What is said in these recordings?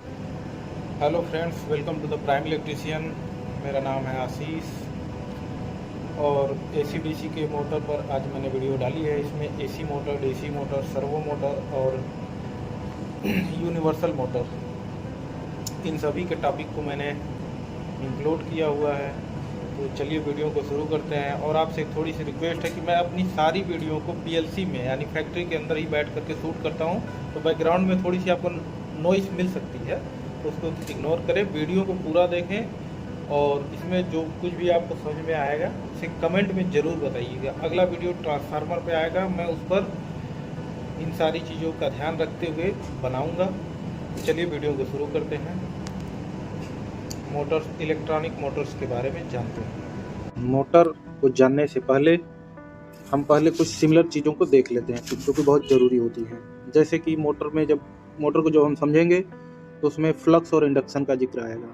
Hello friends, welcome to the prime electrician. मेरा नाम है आशीष और एसी डीसी के मोटर पर आज मैंने वीडियो डाली है। इसमें AC motor, DC motor, servo motor और यूनिवर्सल मोटर, इन सभी के टॉपिक को मैंने इंक्लूड किया हुआ है। तो चलिए वीडियो को शुरू करते हैं। और आपसे एक थोड़ी सी रिक्वेस्ट है कि मैं अपनी सारी वीडियो को पीएलसी में यानी फैक्ट्री के अंदर ही बैठ करके शूट करता हूँ, तो बैकग्राउंड में थोड़ी सी आपको नॉइस मिल सकती है, तो उसको इग्नोर करें, वीडियो को पूरा देखें और इसमें जो कुछ भी आपको समझ में आएगा उसे कमेंट में ज़रूर बताइएगा। अगला वीडियो ट्रांसफार्मर पे आएगा, मैं उस पर इन सारी चीज़ों का ध्यान रखते हुए बनाऊंगा। चलिए वीडियो को शुरू करते हैं। मोटर्स, इलेक्ट्रॉनिक मोटर्स के बारे में जानते हैं। मोटर को जानने से पहले हम कुछ सिमिलर चीज़ों को देख लेते हैं जो कि बहुत ज़रूरी होती हैं। जैसे कि मोटर को जब हम समझेंगे तो उसमें फ्लक्स और इंडक्शन का जिक्र आएगा,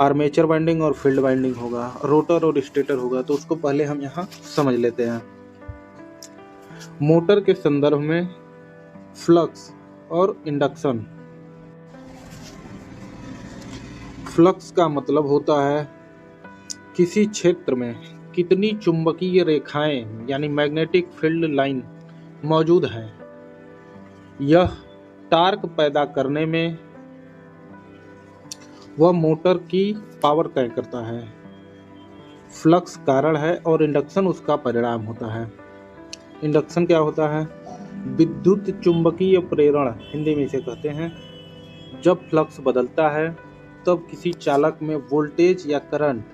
आर्मेचर वाइंडिंग और फील्ड वाइंडिंग होगा, रोटर और स्टेटर होगा। तो उसको पहले हम यहाँ समझ लेते हैं। मोटर के संदर्भ में फ्लक्स और इंडक्शन। फ्लक्स का मतलब होता है किसी क्षेत्र में कितनी चुंबकीय रेखाएं यानी मैग्नेटिक फील्ड लाइन मौजूद है। यह टार्क पैदा करने में वह मोटर की पावर तय करता है। फ्लक्स कारण है और इंडक्शन उसका परिणाम होता है। इंडक्शन क्या होता है? विद्युत चुंबकीय प्रेरण हिंदी में इसे कहते हैं। जब फ्लक्स बदलता है तब किसी चालक में वोल्टेज या करंट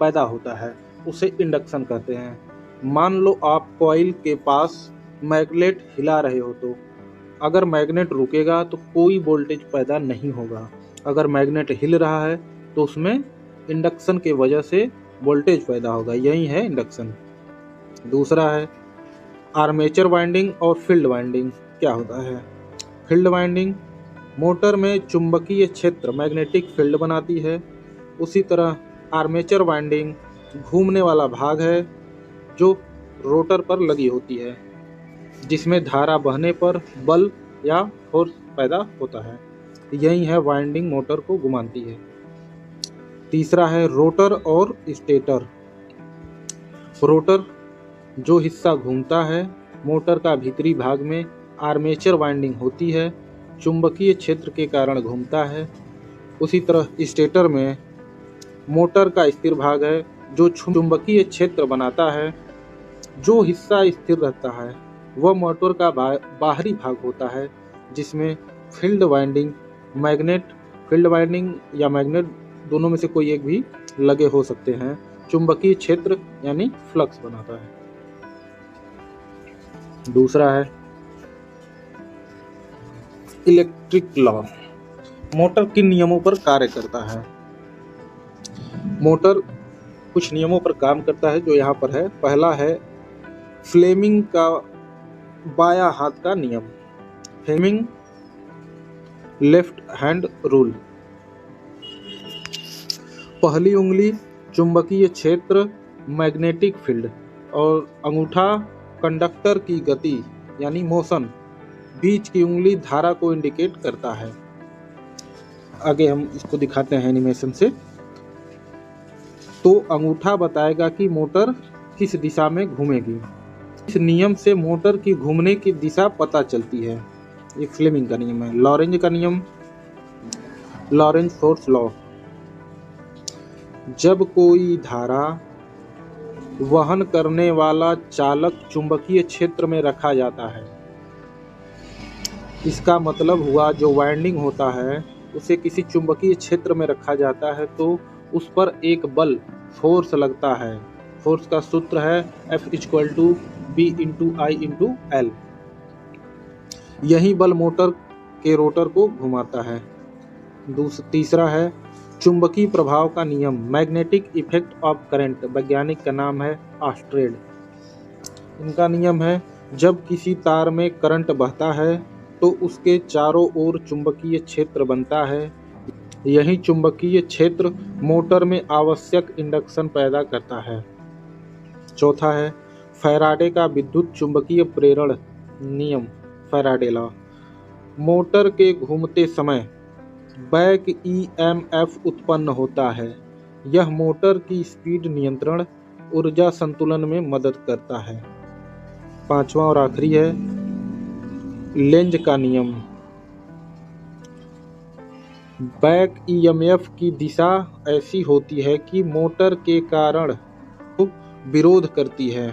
पैदा होता है, उसे इंडक्शन कहते हैं। मान लो आप कॉइल के पास मैग्नेट हिला रहे हो, तो अगर मैग्नेट रुकेगा तो कोई वोल्टेज पैदा नहीं होगा। अगर मैग्नेट हिल रहा है तो उसमें इंडक्शन के वजह से वोल्टेज पैदा होगा। यही है इंडक्शन। दूसरा है आर्मेचर वाइंडिंग और फील्ड वाइंडिंग। क्या होता है? फील्ड वाइंडिंग मोटर में चुंबकीय क्षेत्र मैग्नेटिक फील्ड बनाती है। उसी तरह आर्मेचर वाइंडिंग घूमने वाला भाग है जो रोटर पर लगी होती है, जिसमें धारा बहने पर बल या फोर्स पैदा होता है। यही है वाइंडिंग मोटर को घुमाती है। तीसरा है रोटर और स्टेटर। रोटर जो हिस्सा घूमता है, मोटर का भीतरी भाग में आर्मेचर वाइंडिंग होती है, चुंबकीय क्षेत्र के कारण घूमता है। उसी तरह स्टेटर में मोटर का स्थिर भाग है जो चुंबकीय क्षेत्र बनाता है। जो हिस्सा स्थिर रहता है वह मोटर का बाहरी भाग होता है, जिसमें फील्ड वाइंडिंग या मैग्नेट दोनों में से कोई एक भी लगे हो सकते हैं। चुंबकीय क्षेत्र यानी फ्लक्स बनाता है। दूसरा है इलेक्ट्रिक लॉ। मोटर किन नियमों पर कार्य करता है? मोटर कुछ नियमों पर काम करता है जो यहाँ पर है। पहला है फ्लेमिंग का बायां हाथ का नियम, फ्लेमिंग लेफ्ट हैंड रूल। पहली उंगली चुंबकीय क्षेत्र मैग्नेटिक फील्ड और अंगूठा कंडक्टर की गति यानी मोशन, बीच की उंगली धारा को इंडिकेट करता है। आगे हम इसको दिखाते हैं एनिमेशन से। तो अंगूठा बताएगा कि मोटर किस दिशा में घूमेगी। इस नियम से मोटर की घूमने की दिशा पता चलती है। ये फ्लेमिंग का नियम है। लॉरेंज का नियम, लॉरेंज फोर्स लॉ। जब कोई धारा वहन करने वाला चालक चुंबकीय क्षेत्र में रखा जाता है, इसका मतलब हुआ जो वाइंडिंग होता है उसे किसी चुंबकीय क्षेत्र में रखा जाता है तो उस पर एक बल फोर्स लगता है। फोर्स का सूत्र है F=B×I×L। यही बल मोटर के रोटर को घुमाता है। तीसरा है चुंबकीय प्रभाव का नियम, मैग्नेटिक इफेक्ट ऑफ करंट। वैज्ञानिक का नाम है ऑस्ट्रेड। इनका नियम है जब किसी तार में करंट बहता है तो उसके चारों ओर चुंबकीय क्षेत्र बनता है। यही चुंबकीय क्षेत्र मोटर में आवश्यक इंडक्शन पैदा करता है। चौथा है फैराडे का विद्युत चुंबकीय प्रेरण नियम, फैराडे लॉ। मोटर के घूमते समय बैक ईएमएफ उत्पन्न होता है। यह मोटर की स्पीड नियंत्रण, ऊर्जा संतुलन में मदद करता है। पांचवा और आखिरी है लेंज का नियम। बैक ईएमएफ की दिशा ऐसी होती है कि मोटर के कारण विरोध करती है।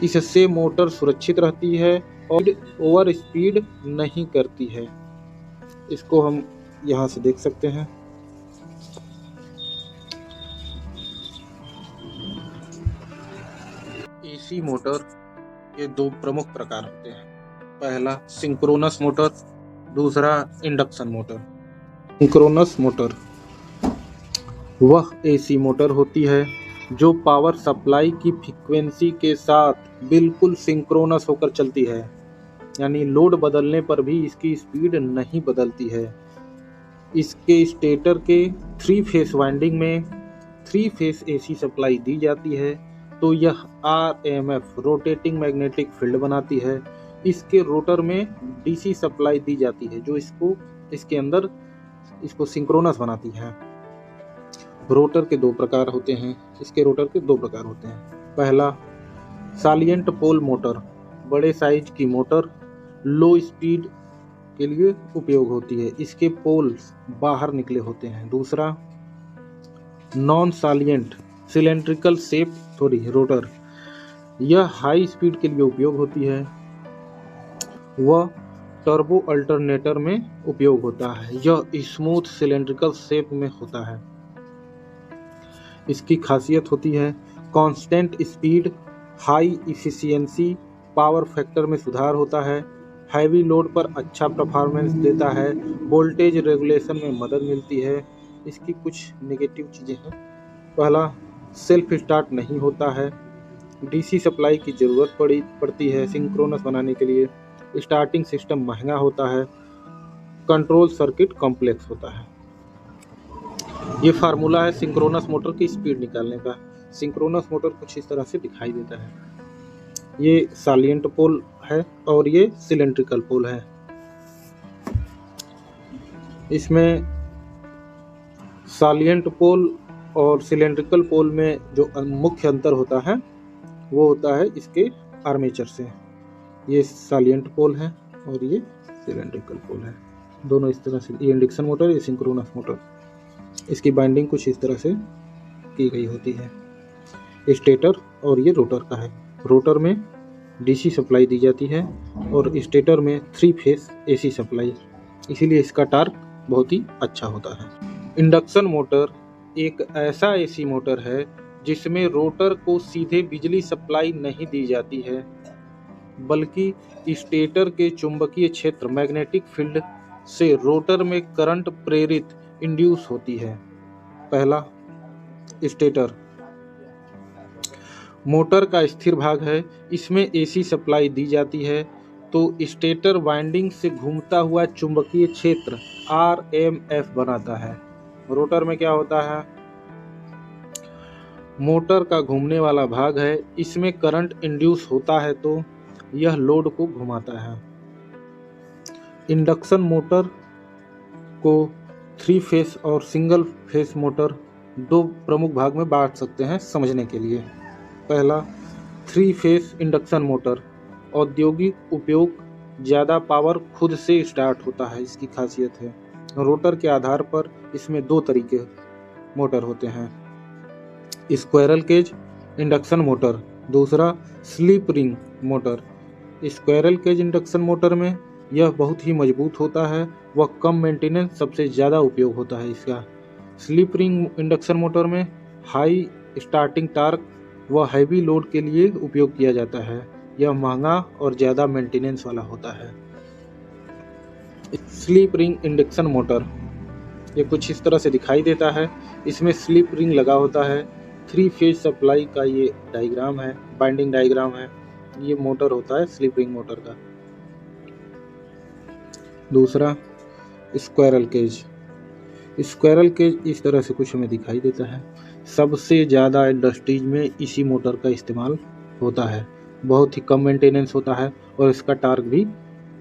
इससे मोटर सुरक्षित रहती है और ओवर स्पीड नहीं करती है। इसको हम यहाँ से देख सकते हैं। एसी मोटर के दो प्रमुख प्रकार होते हैं। पहला सिंक्रोनस मोटर, दूसरा इंडक्शन मोटर। सिंक्रोनस मोटर वह एसी मोटर होती है जो पावर सप्लाई की फ्रीक्वेंसी के साथ बिल्कुल सिंक्रोनस होकर चलती है, यानी लोड बदलने पर भी इसकी स्पीड नहीं बदलती है। इसके स्टेटर के 3 फेस वाइंडिंग में 3 फेस एसी सप्लाई दी जाती है, तो यह आरएमएफ रोटेटिंग मैग्नेटिक फील्ड बनाती है। इसके रोटर में डीसी सप्लाई दी जाती है जो इसके अंदर इसको सिंक्रोनस बनाती है। रोटर के दो प्रकार होते हैं। इसके रोटर के दो प्रकार होते हैं। पहला सालिएंट पोल मोटर, बड़े साइज की मोटर लो स्पीड के लिए उपयोग होती है। इसके पोल्स बाहर निकले होते हैं। दूसरा non salient cylindrical shape rotor, यह हाई स्पीड के लिए उपयोग होती है। वह टर्बो अल्टरनेटर में उपयोग होता है। यह स्मूथ सिलेंड्रिकल शेप में होता है। इसकी खासियत होती है constant speed, high efficiency, power factor में सुधार होता है, हैवी लोड पर अच्छा परफॉर्मेंस देता है, वोल्टेज रेगुलेशन में मदद मिलती है। इसकी कुछ नेगेटिव चीज़ें हैं। पहला सेल्फ स्टार्ट नहीं होता है, डीसी सप्लाई की ज़रूरत पड़ती है सिंक्रोनस बनाने के लिए, स्टार्टिंग सिस्टम महंगा होता है, कंट्रोल सर्किट कॉम्प्लेक्स होता है। ये फार्मूला है सिंक्रोनस मोटर की स्पीड निकालने का। सिंक्रोनस मोटर कुछ इस तरह से दिखाई देता है। ये सालिएंट पोल है और ये सिलेंड्रिकल पोल है। इसमें सालिएंट पोल और सिलेंड्रिकल पोल में जो मुख्य अंतर होता है वो होता है इसके आर्मेचर से। ये सालिएंट पोल है और ये सिलेंड्रिकल पोल है। दोनों इस तरह से, ये इंडक्शन मोटर, ये सिंक्रोनस मोटर। इसकी बाइंडिंग कुछ इस तरह से की गई होती है। स्टेटर और ये रोटर का है। रोटर में डीसी सप्लाई दी जाती है और स्टेटर में 3 फेस एसी सप्लाई, इसीलिए इसका टार्क बहुत ही अच्छा होता है। इंडक्शन मोटर एक ऐसा एसी मोटर है जिसमें रोटर को सीधे बिजली सप्लाई नहीं दी जाती है, बल्कि स्टेटर के चुंबकीय क्षेत्र मैग्नेटिक फील्ड से रोटर में करंट प्रेरित इंड्यूस होती है। पहला स्टेटर मोटर का स्थिर भाग है। इसमें एसी सप्लाई दी जाती है तो स्टेटर वाइंडिंग से घूमता हुआ चुंबकीय क्षेत्र आरएमएफ बनाता है। रोटर में क्या होता है, मोटर का घूमने वाला भाग है, इसमें करंट इंड्यूस होता है तो यह लोड को घुमाता है। इंडक्शन मोटर को 3 फेस और सिंगल फेस मोटर दो प्रमुख भाग में बांट सकते हैं समझने के लिए। पहला 3 फेस इंडक्शन मोटर, औद्योगिक उपयोग, ज़्यादा पावर खुद से स्टार्ट होता है, इसकी खासियत है। रोटर के आधार पर इसमें 2 तरीके मोटर होते हैं, स्क्वायरल केज इंडक्शन मोटर, दूसरा slip ring motor. Squirrel cage induction motor में यह बहुत ही मजबूत होता है, वह कम मेंटेनेंस सबसे ज़्यादा उपयोग होता है इसका। स्लिप रिंग इंडक्शन मोटर में हाई स्टार्टिंग टार्क व हैवी लोड के लिए उपयोग किया जाता है। यह महंगा और ज़्यादा मेंटेनेंस वाला होता है। स्लिप रिंग इंडक्शन मोटर ये कुछ इस तरह से दिखाई देता है। इसमें स्लिप रिंग लगा होता है। 3 फेज सप्लाई का ये डायग्राम है, बाइंडिंग डायग्राम है। ये मोटर होता है स्लिप रिंग मोटर का। दूसरा स्क्वायरल केज। स्क्वायरल केज इस तरह से कुछ हमें दिखाई देता है। सबसे ज़्यादा इंडस्ट्रीज में इसी मोटर का इस्तेमाल होता है। बहुत ही कम मेंटेनेंस होता है और इसका टार्क भी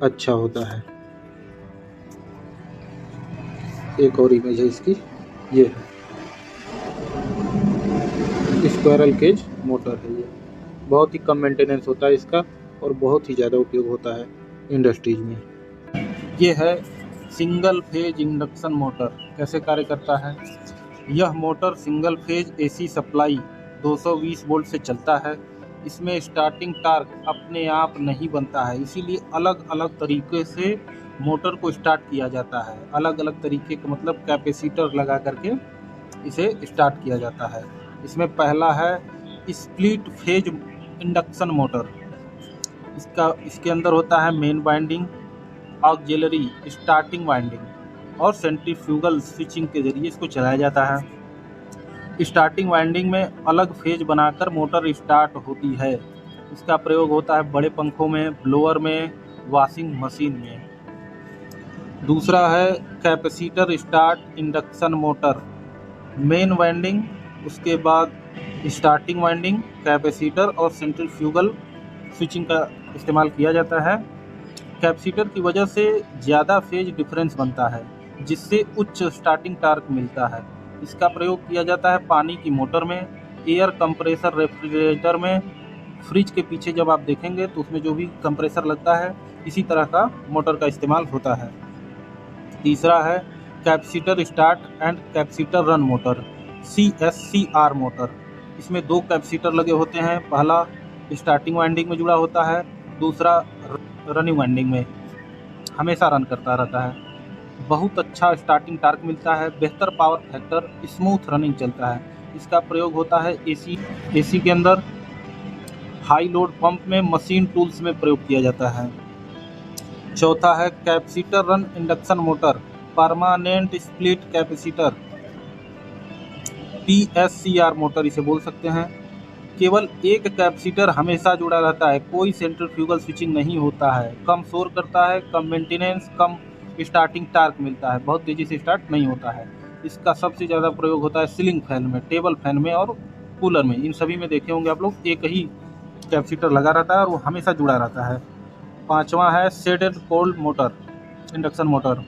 अच्छा होता है। एक और इमेज है इसकी, ये स्क्वायरल केज मोटर है। ये बहुत ही कम मेंटेनेंस होता है इसका और बहुत ही ज़्यादा उपयोग होता है इंडस्ट्रीज में। ये है सिंगल फेज इंडक्शन मोटर। कैसे कार्य करता है? यह motor single phase AC supply 220 volt से चलता है। इसमें स्टार्टिंग टार्क अपने आप नहीं बनता है, इसीलिए अलग अलग तरीके से मोटर को स्टार्ट किया जाता है। अलग अलग तरीके का मतलब कैपेसिटर लगा करके इसे स्टार्ट किया जाता है। इसमें पहला है स्प्लिट फेज इंडक्शन मोटर। इसके अंदर होता है main winding, auxiliary starting winding और सेंट्रीफ्यूगल स्विचिंग के जरिए इसको चलाया जाता है। स्टार्टिंग वाइंडिंग में अलग फेज बनाकर मोटर स्टार्ट होती है। इसका प्रयोग होता है बड़े पंखों में, ब्लोअर में, वॉशिंग मशीन में। दूसरा है capacitor start induction motor. Main winding, उसके बाद स्टार्टिंग वाइंडिंग, कैपेसिटर और सेंट्रीफ्यूगल स्विचिंग का इस्तेमाल किया जाता है। कैपेसिटर की वजह से ज़्यादा फेज डिफरेंस बनता है, जिससे उच्च स्टार्टिंग टार्क मिलता है। इसका प्रयोग किया जाता है पानी की मोटर में, एयर कंप्रेसर रेफ्रिजरेटर में। फ्रिज के पीछे जब आप देखेंगे तो उसमें जो भी कंप्रेसर लगता है, इसी तरह का मोटर का इस्तेमाल होता है। तीसरा है capacitor start and capacitor run motor, CSCR motor. इसमें 2 कैपेसिटर लगे होते हैं। पहला स्टार्टिंग वाइंडिंग में जुड़ा होता है, दूसरा रनिंग वाइंडिंग में, हमेशा रन करता रहता है। बहुत अच्छा स्टार्टिंग टार्क मिलता है, बेहतर पावर फैक्टर, स्मूथ रनिंग चलता है। इसका प्रयोग होता है एसी के अंदर, हाई लोड पंप में, मशीन टूल्स में प्रयोग किया जाता है। चौथा है capacitor run induction motor, permanent split capacitor, PSCR motor इसे बोल सकते हैं। केवल एक कैपेसिटर हमेशा जुड़ा रहता है, कोई सेंट्रीफ्यूगल स्विचिंग नहीं होता है। कम शोर करता है, कम मेंटेनेंस, कम स्टार्टिंग टार्क मिलता है, बहुत तेज़ी से स्टार्ट नहीं होता है। इसका सबसे ज़्यादा प्रयोग होता है सीलिंग फैन में, टेबल फैन में और कूलर में। इन सभी में देखे होंगे आप लोग, एक ही कैपेसिटर लगा रहता है और वो हमेशा जुड़ा रहता है। पाँचवा है shaded pole motor induction motor.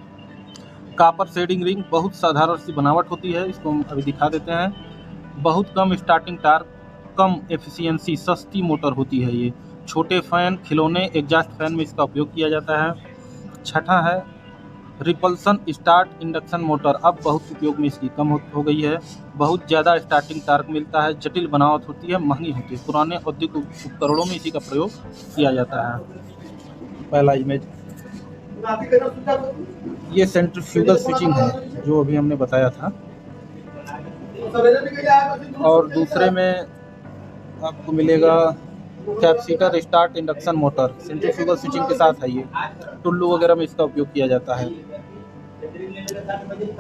Copper shading ring बहुत साधारण सी बनावट होती है, इसको हम अभी दिखा देते हैं। बहुत कम स्टार्टिंग टार्क, कम एफिशिएंसी, सस्ती मोटर होती है ये। छोटे फैन, खिलौने, एग्जॉस्ट फैन में इसका उपयोग किया जाता है। छठा है रिपल्सन स्टार्ट इंडक्शन मोटर। अब बहुत उपयोग में इसकी कम हो गई है। बहुत ज़्यादा स्टार्टिंग टार्क मिलता है, जटिल बनावट होती है, महंगी होती है। पुराने औद्योगिक उपकरणों में इसी का प्रयोग किया जाता है। पहला इमेज, ये सेंट्रीफ्यूगल स्विचिंग है जो अभी हमने बताया था। और दूसरे में आपको मिलेगा capacitor start induction motor, centrifugal switching के साथ है। ये टुल्लू वगैरह में इसका उपयोग किया जाता है।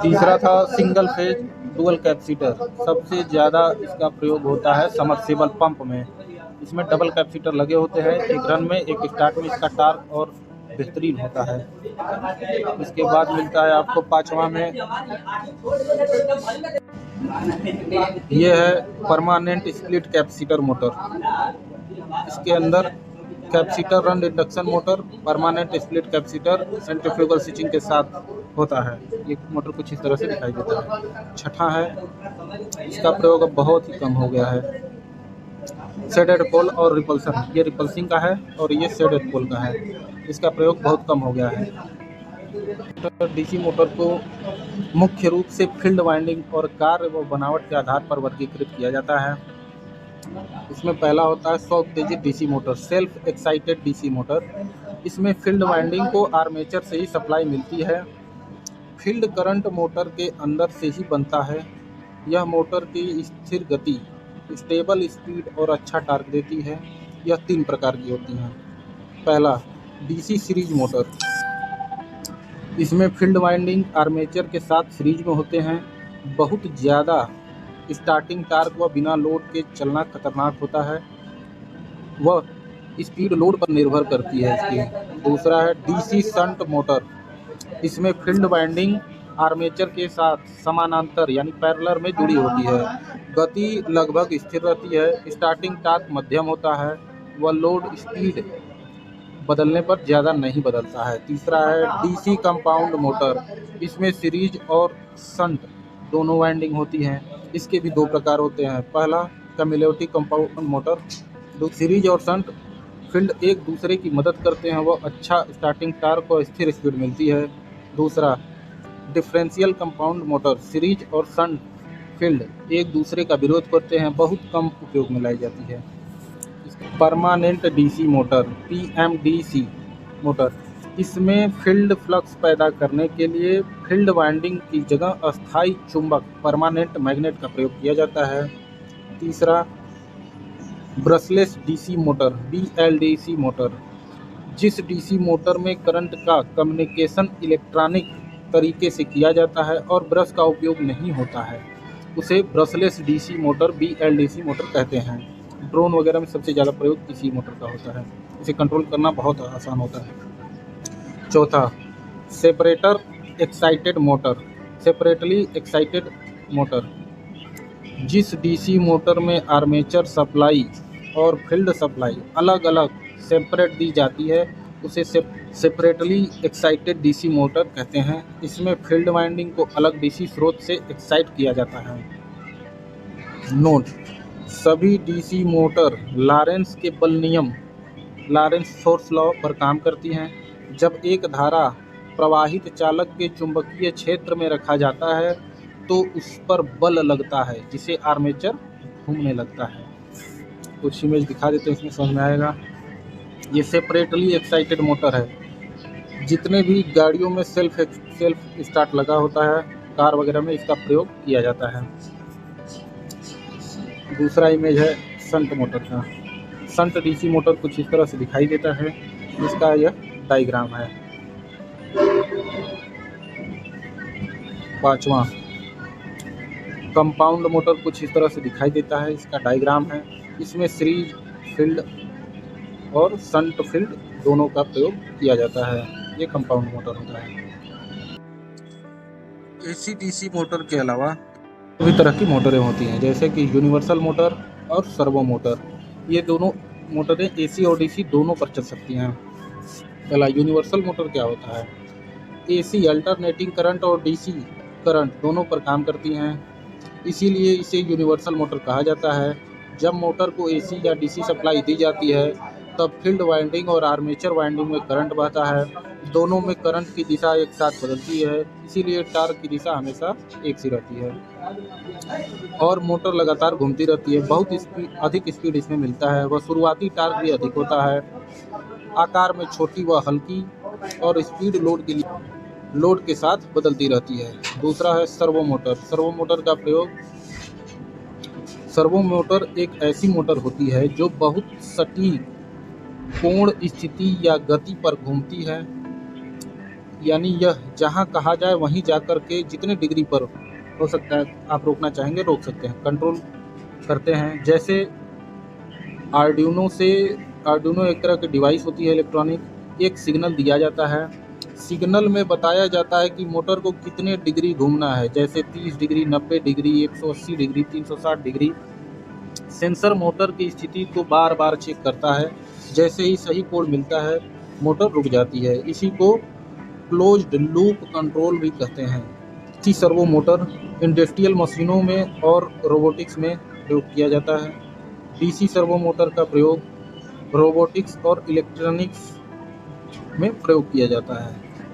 तीसरा था सिंगल फेज डुअल कैपेसिटर। सबसे ज़्यादा इसका प्रयोग होता है सबमर्सिबल पंप में। इसमें डबल कैपेसिटर लगे होते हैं, एक रन में एक स्टार्ट में। इसका टार्क और बेहतरीन होता है। इसके बाद मिलता है आपको पाँचवा में, ये है परमानेंट स्प्लिट कैपेसिटर मोटर। इसके अंदर capacitor run induction motor, permanent split capacitor, centrifugal switching के साथ होता है। ये मोटर कुछ इस तरह से दिखाई देता है। छठा है, इसका प्रयोग अब बहुत ही कम हो गया है, शेडेड पोल और रिपल्सन। ये रिपल्सिंग का है और ये शेडेड पोल का है। इसका प्रयोग बहुत कम हो गया है। डीसी मोटर को मुख्य रूप से फील्ड वाइंडिंग और कार्य व बनावट के आधार पर वर्गीकृत किया जाता है। इसमें पहला होता है 100 उत्तेजित DC motor, self excited DC motor. इसमें फील्ड वाइंडिंग को आर्मेचर से ही सप्लाई मिलती है। फील्ड करंट मोटर के अंदर से ही बनता है। यह मोटर की स्थिर गति, स्टेबल स्पीड और अच्छा टार्क देती है। यह 3 प्रकार की होती हैं। पहला डीसी सीरीज मोटर, इसमें फील्ड वाइंडिंग आर्मेचर के साथ सीरीज में होते हैं। बहुत ज़्यादा स्टार्टिंग टार्क व बिना लोड के चलना खतरनाक होता है, वह स्पीड लोड पर निर्भर करती है इसकी। दूसरा है डीसी शंट मोटर, इसमें फील्ड वाइंडिंग आर्मेचर के साथ समानांतर यानी पैरेलल में जुड़ी होती है। गति लगभग स्थिर रहती है, स्टार्टिंग टार्क मध्यम होता है व लोड स्पीड बदलने पर ज़्यादा नहीं बदलता है। तीसरा है डीसी कंपाउंड मोटर, इसमें सीरीज और शंट दोनों वाइंडिंग होती हैं। इसके भी दो प्रकार होते हैं। पहला कम्युलेटिव कंपाउंड मोटर, सीरीज और शंट फील्ड एक दूसरे की मदद करते हैं, वह अच्छा स्टार्टिंग टार्क और स्थिर स्पीड मिलती है। दूसरा डिफरेंशियल कंपाउंड मोटर, सीरीज और शंट फील्ड एक दूसरे का विरोध करते हैं, बहुत कम उपयोग में लाई जाती है। Permanent DC motor, PMDC motor, इसमें फील्ड फ्लक्स पैदा करने के लिए फील्ड वाइंडिंग की जगह अस्थायी चुंबक परमानेंट मैग्नेट का प्रयोग किया जाता है। तीसरा brushless DC motor, BLDC motor, जिस डीसी मोटर में करंट का कम्युनिकेशन इलेक्ट्रॉनिक तरीके से किया जाता है और ब्रश का उपयोग नहीं होता है, उसे brushless DC motor, BLDC motor कहते हैं। ड्रोन वगैरह में सबसे ज़्यादा प्रयोग इसी मोटर का होता है। इसे कंट्रोल करना बहुत आसान होता है। चौथा separator excited motor, separately excited motor, जिस डीसी मोटर में आर्मेचर सप्लाई और फील्ड सप्लाई अलग अलग सेपरेट दी जाती है, उसे सेपरेटली एक्साइटेड डीसी मोटर कहते हैं। इसमें फील्ड वाइंडिंग को अलग डीसी स्रोत से एक्साइट किया जाता है। नोट: सभी डीसी मोटर लॉरेंस के बल नियम, लॉरेंस फोर्स लॉ पर काम करती हैं। जब एक धारा प्रवाहित चालक के चुंबकीय क्षेत्र में रखा जाता है तो उस पर बल लगता है, जिसे आर्मेचर घूमने लगता है। कुछ इमेज दिखा देते हैं, इसमें समझ में आएगा। ये सेपरेटली एक्साइटेड मोटर है। जितने भी गाड़ियों में सेल्फ स्टार्ट लगा होता है, कार वगैरह में इसका प्रयोग किया जाता है। दूसरा इमेज है शंट मोटर का। शंट डीसी मोटर कुछ इस तरह से दिखाई देता है, इसका यह डायग्राम है। पांचवा कंपाउंड मोटर कुछ इस तरह से दिखाई देता है, इसका डायग्राम है। इसमें सीरीज फील्ड और शंट फील्ड दोनों का प्रयोग किया जाता है। ये कंपाउंड मोटर होता है। एसी डीसी मोटर के अलावा सभी तरह की मोटरें होती हैं, जैसे कि यूनिवर्सल मोटर और सर्वो मोटर। ये दोनों मोटरें एसी और डीसी दोनों पर चल सकती हैं। पहला यूनिवर्सल मोटर क्या होता है? एसी अल्टरनेटिंग करंट और डीसी करंट दोनों पर काम करती हैं, इसीलिए इसे यूनिवर्सल मोटर कहा जाता है। जब मोटर को एसी या डीसी सप्लाई दी जाती है तब फील्ड वाइंडिंग और आर्मेचर वाइंडिंग में करंट बहता है। दोनों में करंट की दिशा एक साथ बदलती है, इसीलिए टार्क की दिशा हमेशा एक सी रहती है और मोटर लगातार घूमती रहती है। बहुत अधिक स्पीड इसमें मिलता है। वह शुरुआती टार्क भी अधिक होता है। आकार में छोटी व हल्की और स्पीड लोड के साथ बदलती रहती है। दूसरा है सर्वो मोटर। सर्वो मोटर का प्रयोग, सर्वो मोटर एक ऐसी मोटर होती है जो बहुत सटीक कोण, स्थिति या गति पर घूमती है, यानी यह जहां कहा जाए वहीं जाकर के जितने डिग्री पर हो सकता है आप रोकना चाहेंगे रोक सकते हैं, कंट्रोल करते हैं। जैसे आर्डुइनो एक तरह की डिवाइस होती है इलेक्ट्रॉनिक। एक सिग्नल दिया जाता है, सिग्नल में बताया जाता है कि मोटर को कितने डिग्री घूमना है, जैसे 30 degree, 90 degree, 180 degree, 360 degree. Sensor motor की स्थिति को बार बार चेक करता है। जैसे ही सही कोण मिलता है मोटर रुक जाती है। इसी को क्लोज्ड लूप कंट्रोल भी कहते हैं। इसी सर्वो मोटर इंडस्ट्रियल मशीनों में और रोबोटिक्स में प्रयोग किया जाता है। डीसी सर्वो मोटर का प्रयोग रोबोटिक्स और इलेक्ट्रॉनिक्स में प्रयोग किया जाता है।